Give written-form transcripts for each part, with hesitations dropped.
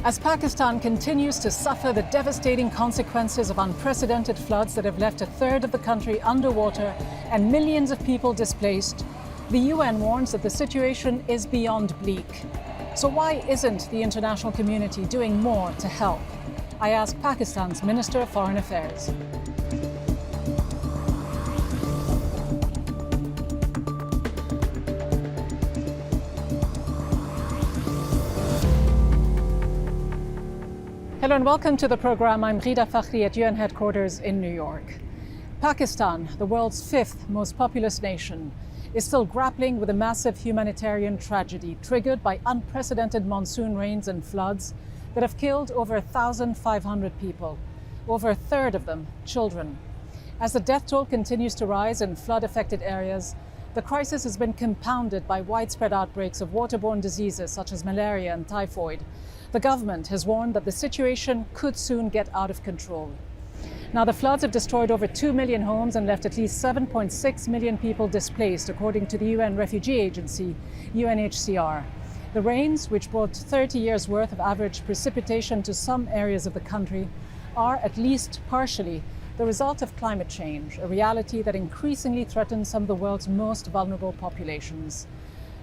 As Pakistan continues to suffer the devastating consequences of unprecedented floods that have left a third of the country underwater and millions of people displaced, the UN warns that the situation is beyond bleak. So why isn't the international community doing more to help? I ask Pakistan's Minister of Foreign Affairs. Hello and welcome to the program. I'm Rida Fakhri at UN headquarters in New York. Pakistan, the world's fifth most populous nation, is still grappling with a massive humanitarian tragedy triggered by unprecedented monsoon rains and floods that have killed over 1,500 people, over a third of them children. As the death toll continues to rise in flood-affected areas, the crisis has been compounded by widespread outbreaks of waterborne diseases such as malaria and typhoid. The government has warned that the situation could soon get out of control. Now, the floods have destroyed over 2 million homes and left at least 7.6 million people displaced, according to the UN Refugee Agency, UNHCR. The rains, which brought 30 years' worth of average precipitation to some areas of the country, are, at least partially, the result of climate change, a reality that increasingly threatens some of the world's most vulnerable populations.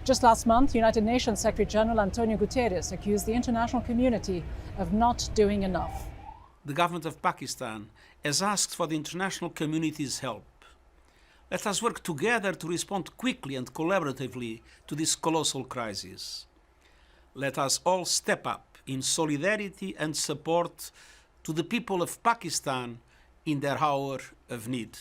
Just last month, United Nations Secretary General Antonio Guterres accused the international community of not doing enough. The government of Pakistan has asked for the international community's help. Let us work together to respond quickly and collaboratively to this colossal crisis. Let us all step up in solidarity and support to the people of Pakistan in their hour of need.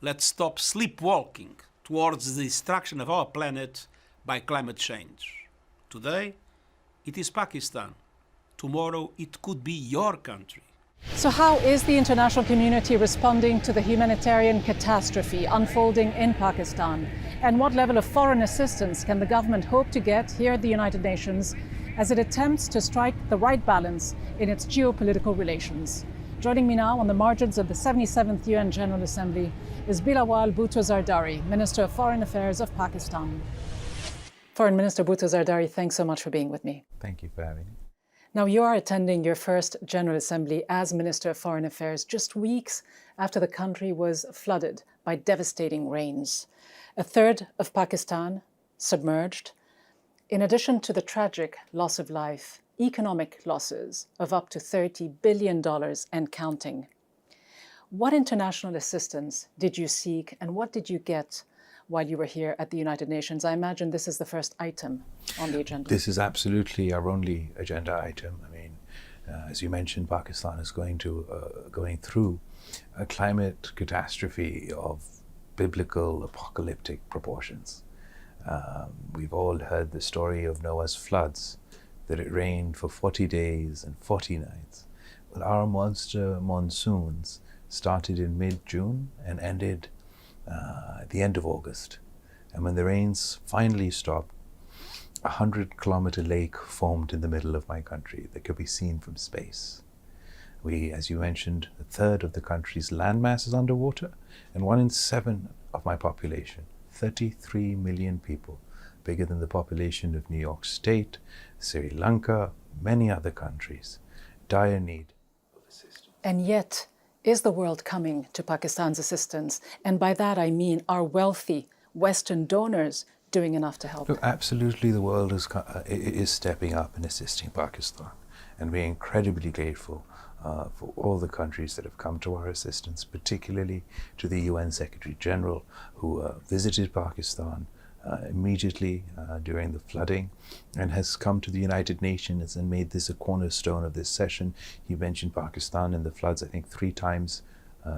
Let's stop sleepwalking towards the destruction of our planet by climate change. Today, it is Pakistan. Tomorrow, it could be your country. So how is the international community responding to the humanitarian catastrophe unfolding in Pakistan? And what level of foreign assistance can the government hope to get here at the United Nations as it attempts to strike the right balance in its geopolitical relations? Joining me now on the margins of the 77th UN General Assembly is Bilawal Bhutto Zardari, Minister of Foreign Affairs of Pakistan. Foreign Minister Bhutto Zardari, thanks so much for being with me. Thank you for having me. Now, you are attending your first General Assembly as Minister of Foreign Affairs just weeks after the country was flooded by devastating rains. A third of Pakistan submerged. In addition to the tragic loss of life, economic losses of up to $30 billion and counting. What international assistance did you seek and what did you get while you were here at the United Nations? I imagine this is the first item on the agenda. This is absolutely our only agenda item. I mean, as you mentioned, Pakistan is going through a climate catastrophe of biblical apocalyptic proportions. We've all heard the story of Noah's floods, that it rained for 40 days and 40 nights. Well, our monster monsoons started in mid-June and ended at the end of August. And when the rains finally stopped, a 100-kilometer lake formed in the middle of my country that could be seen from space. We, as you mentioned, a third of the country's landmass is underwater, and 1 in 7 of my population, 33 million people, bigger than the population of New York State, Sri Lanka, many other countries, dire need of assistance. And yet, is the world coming to Pakistan's assistance? And by that I mean, are wealthy Western donors doing enough to help? Look, absolutely, the world is stepping up and assisting Pakistan. And we're incredibly grateful for all the countries that have come to our assistance, particularly to the UN Secretary General, who visited Pakistan immediately during the flooding and has come to the United Nations and made this a cornerstone of this session. He mentioned Pakistan and the floods, I think, 3 times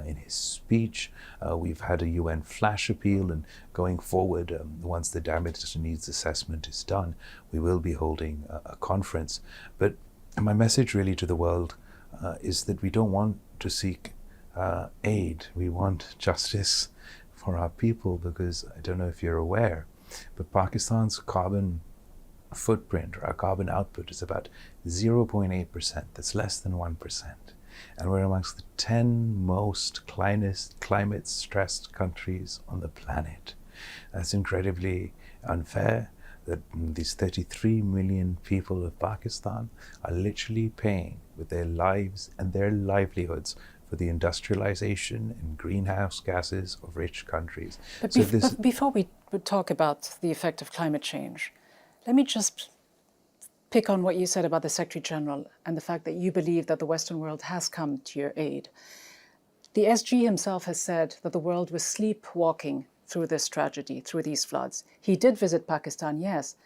in his speech. We've had a UN flash appeal, and going forward, once the damage needs assessment is done, we will be holding a conference. But my message really to the world is that we don't want to seek aid. We want justice for our people, because I don't know if you're aware, but Pakistan's carbon footprint, or our carbon output, is about 0.8%. That's less than 1%. And we're amongst the 10 most climate-stressed countries on the planet. That's incredibly unfair. that these 33 million people of Pakistan are literally paying with their lives and their livelihoods for the industrialization and greenhouse gases of rich countries. But, So but before we would talk about the effect of climate change, let me just pick on what you said about the Secretary General and the fact that you believe that the Western world has come to your aid. The SG himself has said that the world was sleepwalking through this tragedy, through these floods. He did visit Pakistan, yes,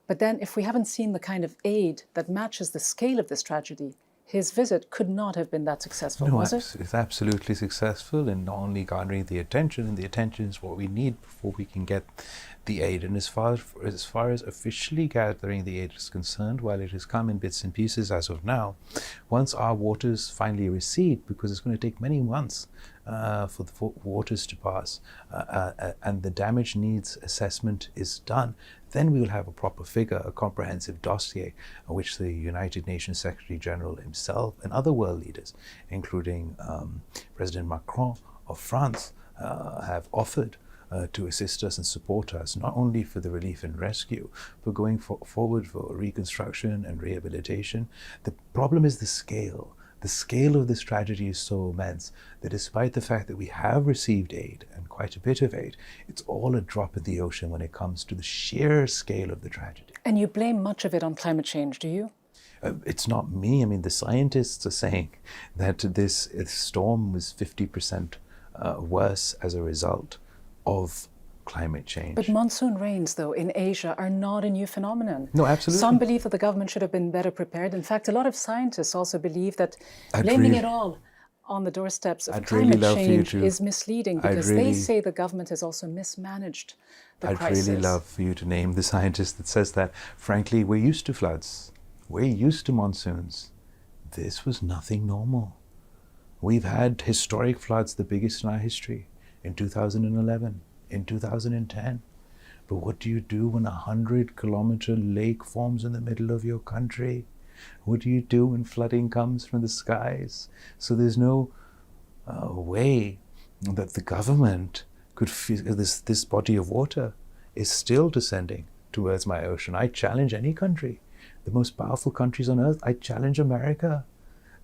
but then if we haven't seen the kind of aid that matches the scale of this tragedy, his visit could not have been that successful, was it? It's absolutely successful in not only garnering the attention, and the attention is what we need before we can get the aid. And as far as officially gathering the aid is concerned, while it has come in bits and pieces as of now, once our waters finally recede, because it's going to take many months for the waters to pass, and the damage needs assessment is done, then we will have a proper figure, a comprehensive dossier, which the United Nations Secretary General himself and other world leaders, including President Macron of France, have offered to assist us and support us, not only for the relief and rescue, but going forward for reconstruction and rehabilitation. The problem is the scale. The scale of this tragedy is so immense that despite the fact that we have received aid, and quite a bit of aid, it's all a drop in the ocean when it comes to the sheer scale of the tragedy. And you blame much of it on climate change, do you? It's not me. I mean, the scientists are saying that this storm was 50% worse as a result of climate change. But monsoon rains, though, in Asia are not a new phenomenon. No, absolutely. Some believe that the government should have been better prepared. In fact, a lot of scientists also believe that blaming it all on the doorsteps of climate change is misleading, because they say the government has also mismanaged the crisis. I'd really love for you to name the scientist that says that. Frankly, we're used to floods. We're used to monsoons. This was nothing normal. We've had historic floods, the biggest in our history, in 2011, in 2010. But what do you do when a 100-kilometer lake forms in the middle of your country? What do you do when flooding comes from the skies? So there's no way that the government could feel this body of water is still descending towards my ocean. I challenge any country, the most powerful countries on earth. I challenge America,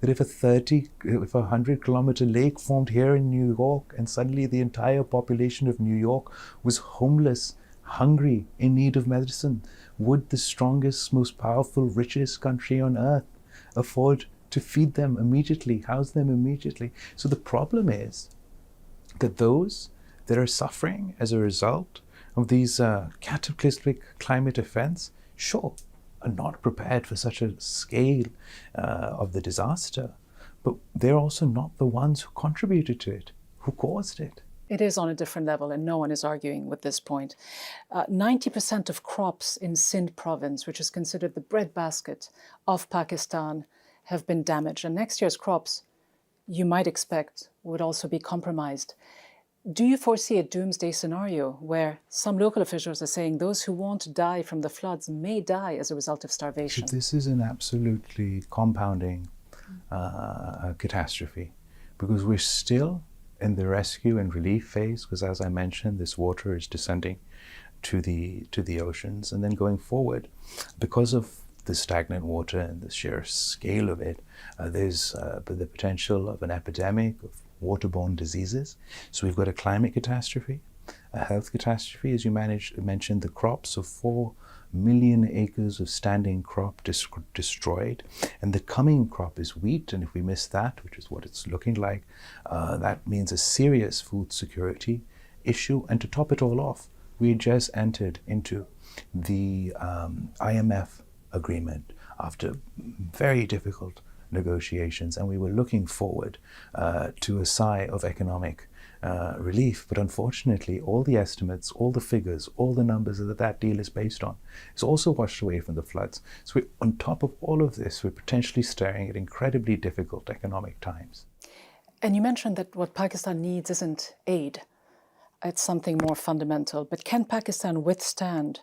that if a 100-kilometer lake formed here in New York and suddenly the entire population of New York was homeless, hungry, in need of medicine, would the strongest, most powerful, richest country on earth afford to feed them immediately, house them immediately? So the problem is that those that are suffering as a result of these cataclysmic climate events, sure, are not prepared for such a scale of the disaster, but they're also not the ones who contributed to it, who caused it. It is on a different level, and no one is arguing with this point. 90% of crops in Sindh province, which is considered the breadbasket of Pakistan, have been damaged. And next year's crops, you might expect, would also be compromised. Do you foresee a doomsday scenario where some local officials are saying those who won't die from the floods may die as a result of starvation? This is an absolutely compounding catastrophe, because we're still in the rescue and relief phase, because as I mentioned, this water is descending to the oceans, and then going forward, because of the stagnant water and the sheer scale of it, there's the potential of an epidemic of waterborne diseases. So we've got a climate catastrophe, a health catastrophe, as you mentioned, the crops of 4 million acres of standing crop destroyed, and the coming crop is wheat, and if we miss that, which is what it's looking like, that means a serious food security issue. And to top it all off, we just entered into the IMF agreement after very difficult negotiations, and we were looking forward to a sigh of economic relief. But unfortunately, all the estimates, all the figures, all the numbers that deal is based on is also washed away from the floods. So on top of all of this, we're potentially staring at incredibly difficult economic times. And you mentioned that what Pakistan needs isn't aid. It's something more fundamental. But can Pakistan withstand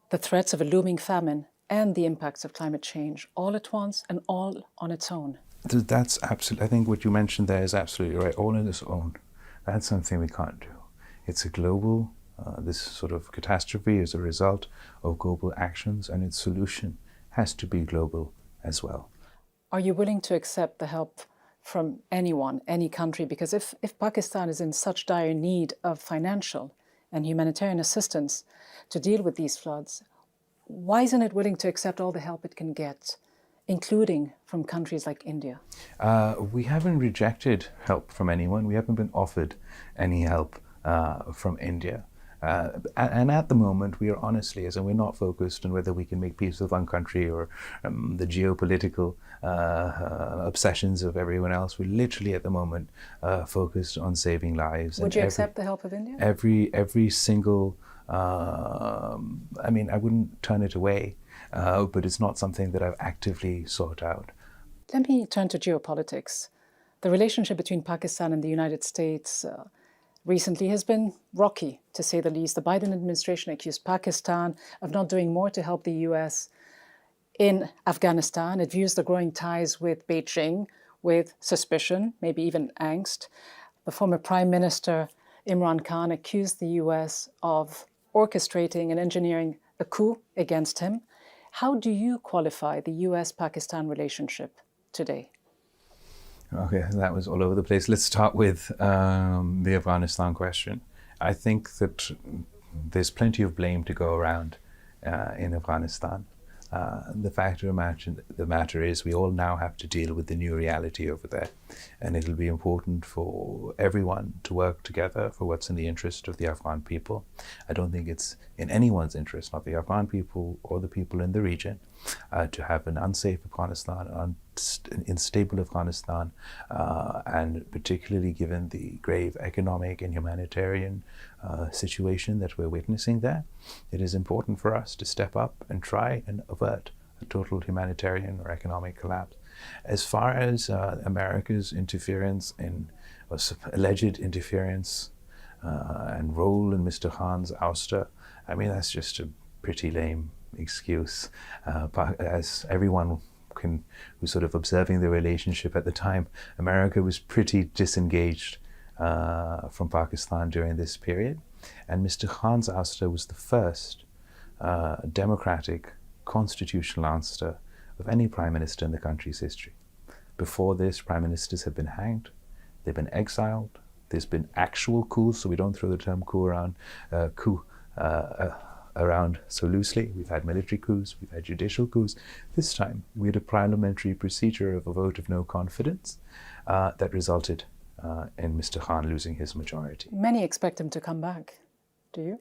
the threats of a looming famine and the impacts of climate change all at once and all on its own? That's absolutely, I think what you mentioned there is absolutely right. All on its own. That's something we can't do. It's a global This sort of catastrophe is a result of global actions, and its solution has to be global as well. Are you willing to accept the help from anyone, any country? Because if Pakistan is in such dire need of financial and humanitarian assistance to deal with these floods, why isn't it willing to accept all the help it can get, including from countries like India? We haven't rejected help from anyone. We haven't been offered any help from India. And at the moment, we are honestly, as we're not focused on whether we can make peace with one country or the geopolitical obsessions of everyone else. We're literally at the moment focused on saving lives. Would you accept the help of India? Every single, I mean, I wouldn't turn it away, but it's not something that I've actively sought out. Let me turn to geopolitics. The relationship between Pakistan and the United States recently has been rocky, to say the least. The Biden administration accused Pakistan of not doing more to help the US in Afghanistan. It views the growing ties with Beijing with suspicion, maybe even angst. The former Prime Minister Imran Khan accused the US of orchestrating and engineering a coup against him. How do you qualify the US-Pakistan relationship today? Okay, that was all over the place. Let's start with the Afghanistan question. I think that there's plenty of blame to go around in Afghanistan. The fact of the matter is we all now have to deal with the new reality over there. And it'll be important for everyone to work together for what's in the interest of the Afghan people. I don't think it's in anyone's interest, not the Afghan people or the people in the region, to have an unsafe Afghanistan, an unstable Afghanistan, and particularly given the grave economic and humanitarian situation that we're witnessing there, it is important for us to step up and try and avert a total humanitarian or economic collapse. As far as America's interference in, or alleged interference and role in Mr. Khan's ouster, I mean, that's just a pretty lame excuse. As everyone who's sort of observing the relationship at the time, America was pretty disengaged from Pakistan during this period. And Mr. Khan's ouster was the first democratic constitutional ouster of any prime minister in the country's history. Before this, prime ministers have been hanged, they've been exiled, there's been actual coups, so we don't throw the term coup around so loosely. We've had military coups, we've had judicial coups. This time, we had a parliamentary procedure of a vote of no confidence that resulted in Mr. Khan losing his majority. Many expect him to come back. Do you?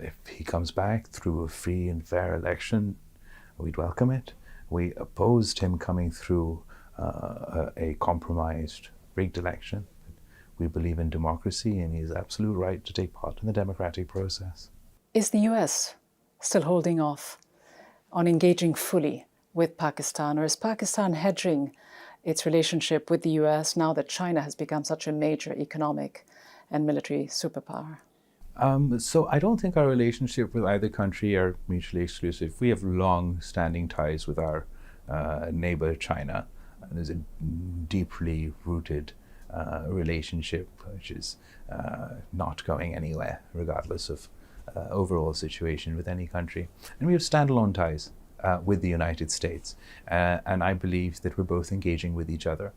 If he comes back through a free and fair election, we'd welcome it. We opposed him coming through a compromised, rigged election. We believe in democracy, and he has absolute right to take part in the democratic process. Is the US still holding off on engaging fully with Pakistan, or is Pakistan hedging its relationship with the US now that China has become such a major economic and military superpower? So I don't think our relationship with either country are mutually exclusive. We have long-standing ties with our neighbor China. There's a deeply rooted relationship which is not going anywhere regardless of overall situation with any country. And we have standalone ties with the United States. And I believe that we're both engaging with each other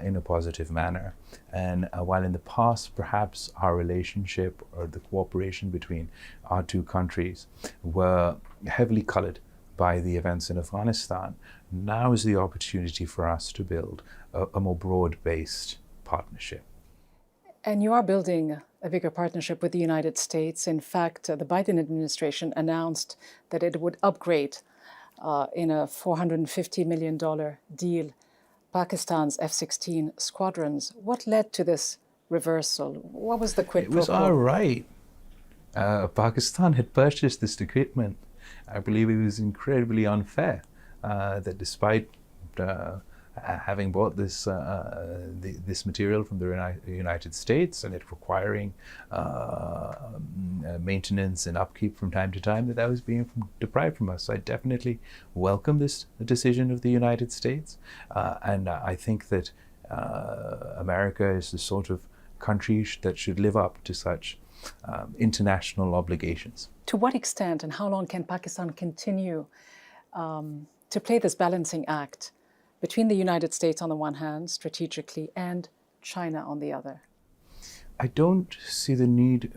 in a positive manner. And while in the past, perhaps our relationship or the cooperation between our two countries were heavily colored by the events in Afghanistan, now is the opportunity for us to build a more broad-based partnership. And you are building a bigger partnership with the United States. In fact, the Biden administration announced that it would upgrade in a $450 million deal Pakistan's F-16 squadrons. What led to this reversal? What was the quid pro quo? It was all right. Pakistan had purchased this equipment. I believe it was incredibly unfair that despite having bought this this material from the United States and it requiring maintenance and upkeep from time to time, that was being deprived from us. So I definitely welcome this decision of the United States, and I think that America is the sort of countries that should live up to such international obligations. To what extent and how long can Pakistan continue to play this balancing act between the United States on the one hand, strategically, and China on the other? I don't see the need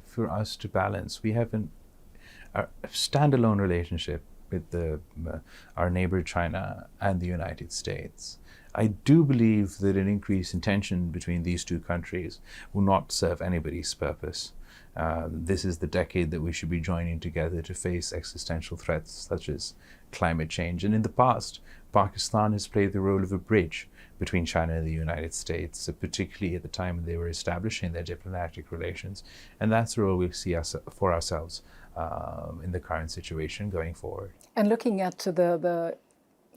for us to balance. We have a standalone relationship with our neighbor China and the United States. I do believe that an increase in tension between these two countries will not serve anybody's purpose. This is the decade that we should be joining together to face existential threats such as climate change. And in the past, Pakistan has played the role of a bridge between China and the United States, particularly at the time when they were establishing their diplomatic relations. And that's the role we see for ourselves in the current situation going forward. And looking at the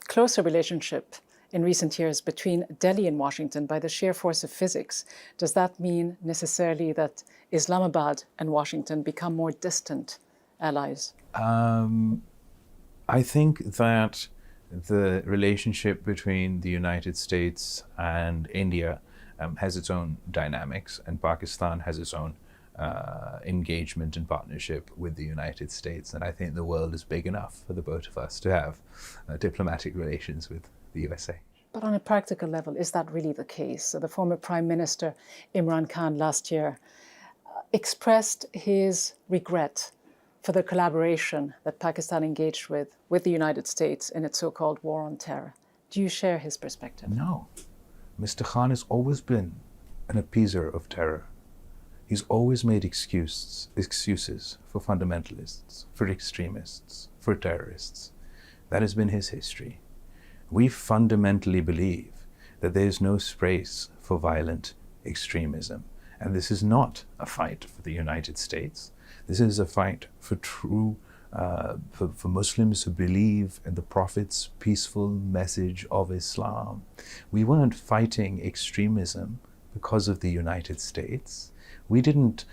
closer relationship in recent years between Delhi and Washington by the sheer force of physics, does that mean necessarily that Islamabad and Washington become more distant allies? I think that the relationship between the United States and India has its own dynamics, and Pakistan has its own engagement and partnership with the United States. And I think the world is big enough for the both of us to have diplomatic relations with the USA. But on a practical level, is that really the case? So the former Prime Minister Imran Khan last year expressed his regret for the collaboration that Pakistan engaged with the United States in its so-called war on terror. Do you share his perspective? No. Mr. Khan has always been an appeaser of terror. He's always made excuses for fundamentalists, for extremists, for terrorists. That has been his history. We fundamentally believe that there is no space for violent extremism. And this is not a fight for the United States. This is a fight for for Muslims who believe in the Prophet's peaceful message of Islam. We weren't fighting extremism because of the United States. We didn't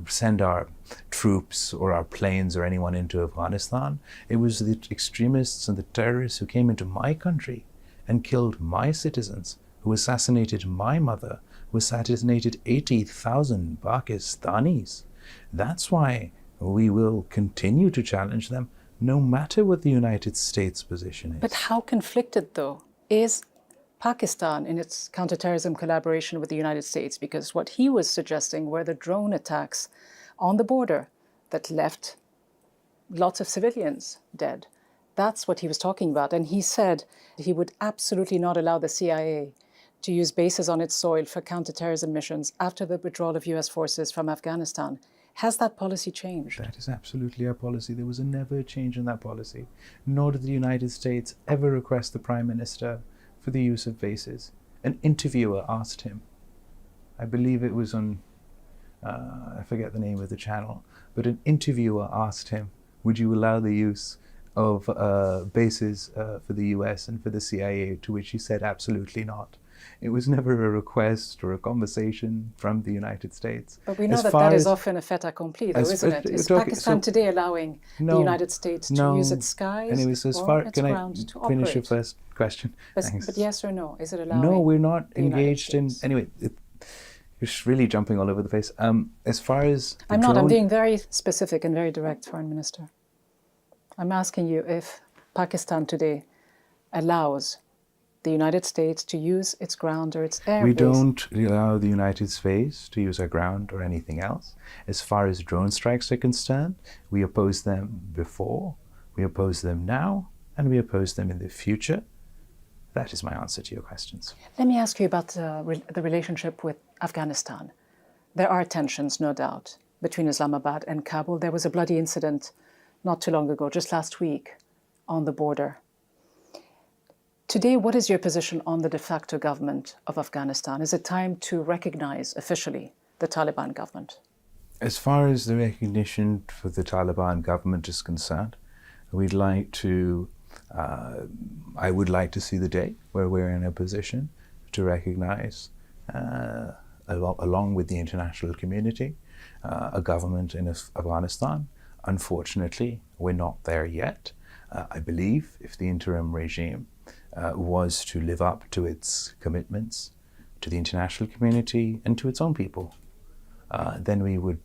send our troops or our planes or anyone into Afghanistan. It was the extremists and the terrorists who came into my country and killed my citizens, who assassinated my mother, who assassinated 80,000 Pakistanis. That's why we will continue to challenge them, no matter what the United States position is. But how conflicted, though, is Pakistan in its counterterrorism collaboration with the United States? Because what he was suggesting were the drone attacks on the border that left lots of civilians dead. That's what he was talking about. And he said he would absolutely not allow the CIA to use bases on its soil for counterterrorism missions after the withdrawal of US forces from Afghanistan. Has that policy changed? That is absolutely our policy. There was never a change in that policy. Nor did the United States ever request the Prime Minister for the use of bases. An interviewer asked him, I believe it was on, I forget the name of the channel, but an interviewer asked him, would you allow the use of bases for the US and for the CIA, to which he said absolutely not. It was never a request or a conversation from the United States. But we know that is often a fait accompli, though, isn't it? Is Pakistan today allowing the United States to use its skies or its ground to operate? Finish your first question? But yes or no? Is it allowing? No, we're not engaged in... Anyway, you're really jumping all over the place. As far as... I'm being very specific and very direct, Foreign Minister. I'm asking you if Pakistan today allows the United States to use its ground or its air We base. don't allow the United States to use our ground or anything else. As far as drone strikes are concerned, we oppose them before, we oppose them now, and we oppose them in the future. That is my answer to your questions. Let me ask you about the relationship with Afghanistan. There are tensions, no doubt, between Islamabad and Kabul. There was a bloody incident not too long ago, just last week, on the border. Today, what is your position on the de facto government of Afghanistan? Is it time to recognize officially the Taliban government? As far as the recognition for the Taliban government is concerned, we'd like to, I would like to see the day where we're in a position to recognize, along with the international community, a government in Afghanistan. Unfortunately, we're not there yet. I believe if the interim regime was to live up to its commitments to the international community, and to its own people, then we would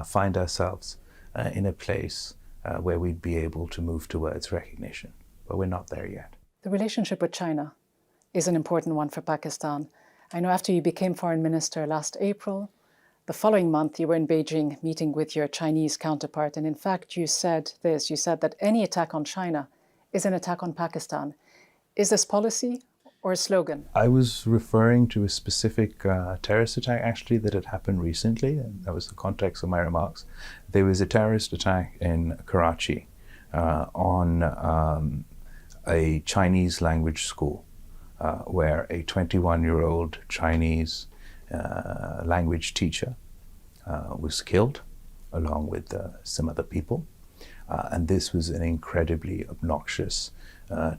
find ourselves in a place where we'd be able to move towards recognition. But we're not there yet. The relationship with China is an important one for Pakistan. I know after you became foreign minister last April, the following month you were in Beijing meeting with your Chinese counterpart, and in fact you said that any attack on China is an attack on Pakistan. Is this policy or a slogan? I was referring to a specific terrorist attack actually that had happened recently, and that was the context of my remarks. There was a terrorist attack in Karachi on a Chinese language school where a 21-year-old Chinese language teacher was killed along with some other people. And this was an incredibly obnoxious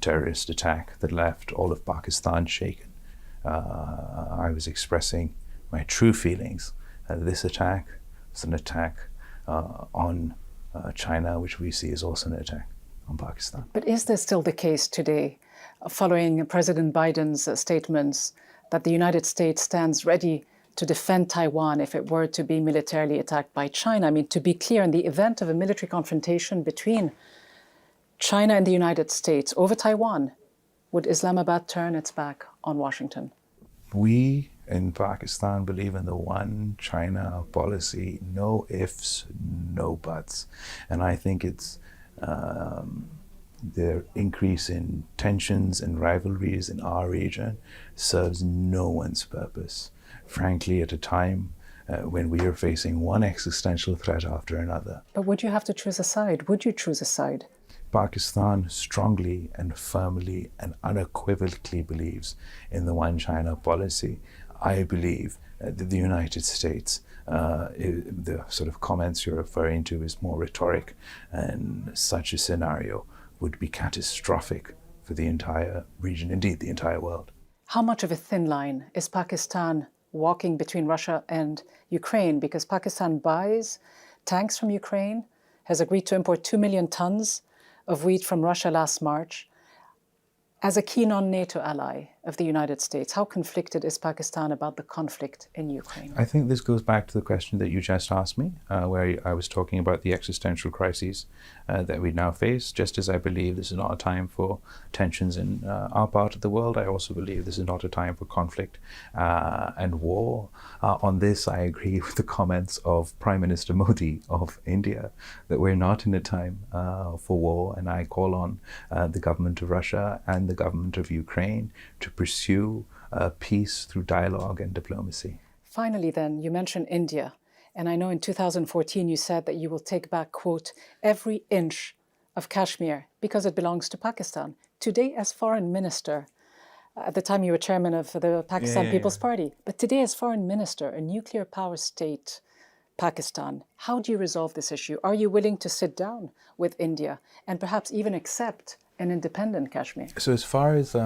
terrorist attack that left all of Pakistan shaken. I was expressing my true feelings. This attack was an attack on China, which we see as also an attack on Pakistan. But is this still the case today, following President Biden's statements that the United States stands ready to defend Taiwan if it were to be militarily attacked by China? I mean, to be clear, in the event of a military confrontation between China and the United States over Taiwan, would Islamabad turn its back on Washington? We in Pakistan believe in the one China policy, no ifs, no buts. And I think it's the increase in tensions and rivalries in our region serves no one's purpose. Frankly, at a time when we are facing one existential threat after another. But would you have to choose a side? Would you choose a side? Pakistan strongly and firmly and unequivocally believes in the one China policy. I believe that the United States, the sort of comments you're referring to is more rhetoric, and such a scenario would be catastrophic for the entire region, indeed the entire world. How much of a thin line is Pakistan walking between Russia and Ukraine? Because Pakistan buys tanks from Ukraine, has agreed to import 2 million tons of wheat from Russia last March. As a key non-NATO ally of the United States, how conflicted is Pakistan about the conflict in Ukraine? I think this goes back to the question that you just asked me, where I was talking about the existential crises that we now face. Just as I believe this is not a time for tensions in our part of the world, I also believe this is not a time for conflict and war. On this, I agree with the comments of Prime Minister Modi of India, that we're not in a time for war, and I call on the government of Russia and the government of Ukraine to pursue peace through dialogue and diplomacy. Finally then, you mentioned India, and I know in 2014 you said that you will take back, quote, every inch of Kashmir because it belongs to Pakistan. Today as foreign minister, at the time you were chairman of the Pakistan People's Party, but today as foreign minister, a nuclear power state, Pakistan, how do you resolve this issue? Are you willing to sit down with India and perhaps even accept an independent Kashmir? So as far as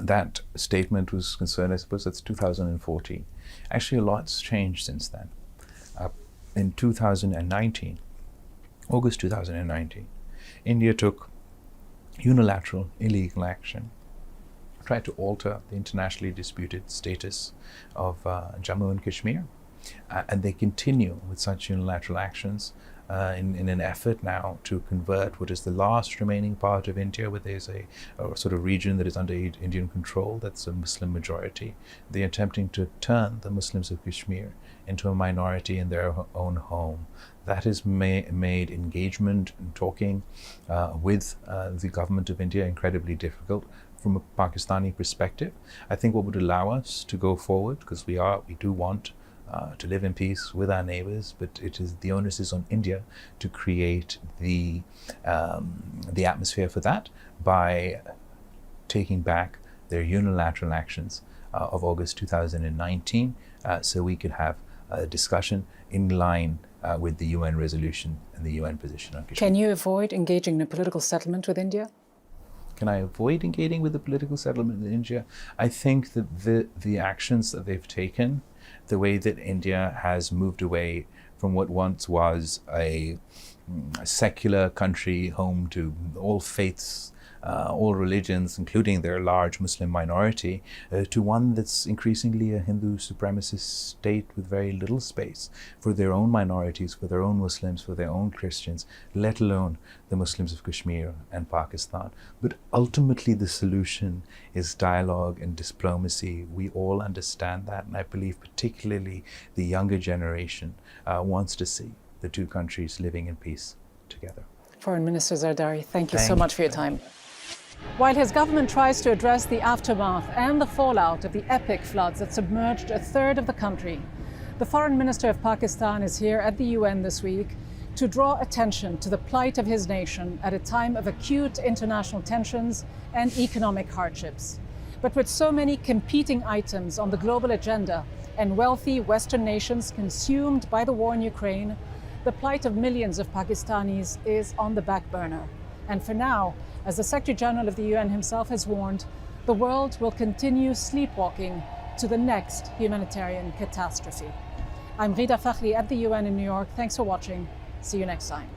that statement was concerned, I suppose that's 2014. Actually, a lot's changed since then. In 2019, August 2019, India took unilateral, illegal action, tried to alter the internationally disputed status of Jammu and Kashmir, and they continue with such unilateral actions in an effort now to convert what is the last remaining part of India, where there's a sort of region that is under Indian control, that's a Muslim majority. They're attempting to turn the Muslims of Kashmir into a minority in their own home. That has made engagement and talking with the government of India incredibly difficult from a Pakistani perspective. I think what would allow us to go forward, because we do want to live in peace with our neighbors, but the onus is on India to create the atmosphere for that by taking back their unilateral actions of August 2019, so we could have a discussion in line with the UN resolution and the UN position on Kashmir. Can you avoid engaging in a political settlement with India? Can I avoid engaging with a political settlement with India? I think that the actions that they've taken, the way that India has moved away from what once was a secular country home to all faiths all religions, including their large Muslim minority, to one that's increasingly a Hindu supremacist state with very little space for their own minorities, for their own Muslims, for their own Christians, let alone the Muslims of Kashmir and Pakistan. But ultimately the solution is dialogue and diplomacy. We all understand that, and I believe particularly the younger generation wants to see the two countries living in peace together. Foreign Minister Zardari, thank you so much for your time. While his government tries to address the aftermath and the fallout of the epic floods that submerged a third of the country, the Foreign Minister of Pakistan is here at the UN this week to draw attention to the plight of his nation at a time of acute international tensions and economic hardships. But with so many competing items on the global agenda and wealthy Western nations consumed by the war in Ukraine, the plight of millions of Pakistanis is on the back burner. And for now, as the Secretary General of the UN himself has warned, the world will continue sleepwalking to the next humanitarian catastrophe. I'm Rida Fakhri at the UN in New York. Thanks for watching. See you next time.